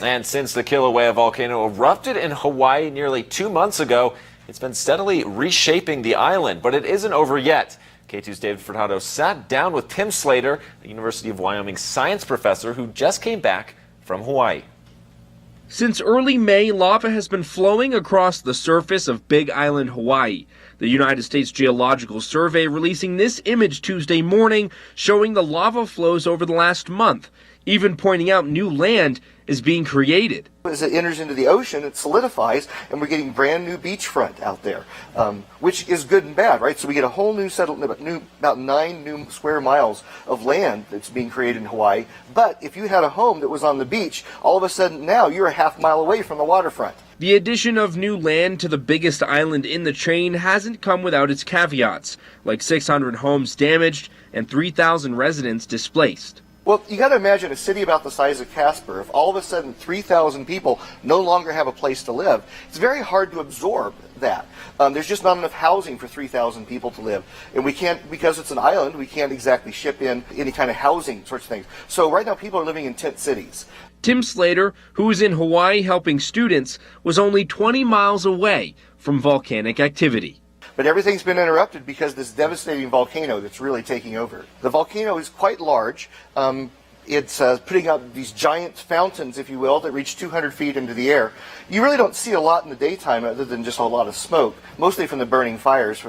And since the Kilauea volcano erupted in Hawaii nearly 2 months ago, it's been steadily reshaping the island, but it isn't over yet. K2's David Furtado sat down with Tim Slater, a University of Wyoming science professor who just came back from Hawaii. Since early May, lava has been flowing across the surface of Big Island, Hawaii. The United States Geological Survey releasing this image Tuesday morning showing the lava flows over the last month, even pointing out new land is being created. As it enters into the ocean, it solidifies, and we're getting brand new beachfront out there, which is good and bad, right? So we get a whole new about 9 new square miles of land that's being created in Hawaii. But if you had a home that was on the beach, all of a sudden now you're a half mile away from the waterfront. The addition of new land to the biggest island in the chain hasn't come without its caveats, like 600 homes damaged and 3,000 residents displaced. Well, you got to imagine a city about the size of Casper. If all of a sudden 3,000 people no longer have a place to live, it's very hard to absorb that. There's just not enough housing for 3,000 people to live. And we can't, because it's an island, we can't exactly ship in any kind of housing sorts of things. So right now people are living in tent cities. Tim Slater, who was in Hawaii helping students, was only 20 miles away from volcanic activity. But everything's been interrupted because this devastating volcano that's really taking over. The volcano is quite large. It's putting out these giant fountains, if you will, that reach 200 feet into the air. You really don't see a lot in the daytime other than just a lot of smoke, mostly from the burning fires.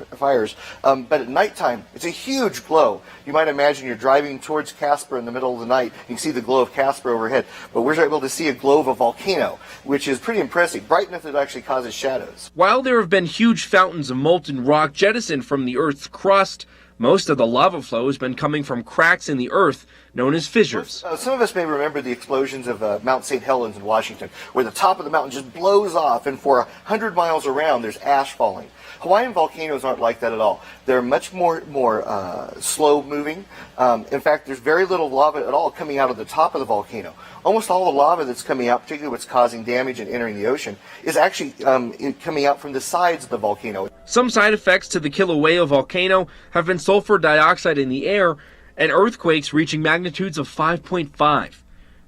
But at nighttime, it's a huge glow. You might imagine you're driving towards Casper in the middle of the night. You can see the glow of Casper overhead. But we're able to see a glow of a volcano, which is pretty impressive, bright enough that it actually causes shadows. While there have been huge fountains of molten rock jettisoned from the Earth's crust, most of the lava flow has been coming from cracks in the earth known as fissures. Some of us may remember the explosions of Mount St. Helens in Washington, where the top of the mountain just blows off, and for 100 miles around there's ash falling. Hawaiian volcanoes aren't like that at all. They're much more slow moving. In fact, there's very little lava at all coming out of the top of the volcano. Almost all the lava that's coming out, particularly what's causing damage and entering the ocean, is actually coming out from the sides of the volcano. Some side effects to the Kilauea volcano have been sulfur dioxide in the air and earthquakes reaching magnitudes of 5.5.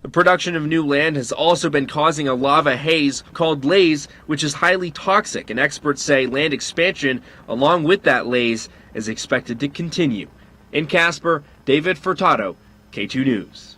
The production of new land has also been causing a lava haze called laze, which is highly toxic, and experts say land expansion along with that laze is expected to continue. In Casper, David Furtado, K2 News.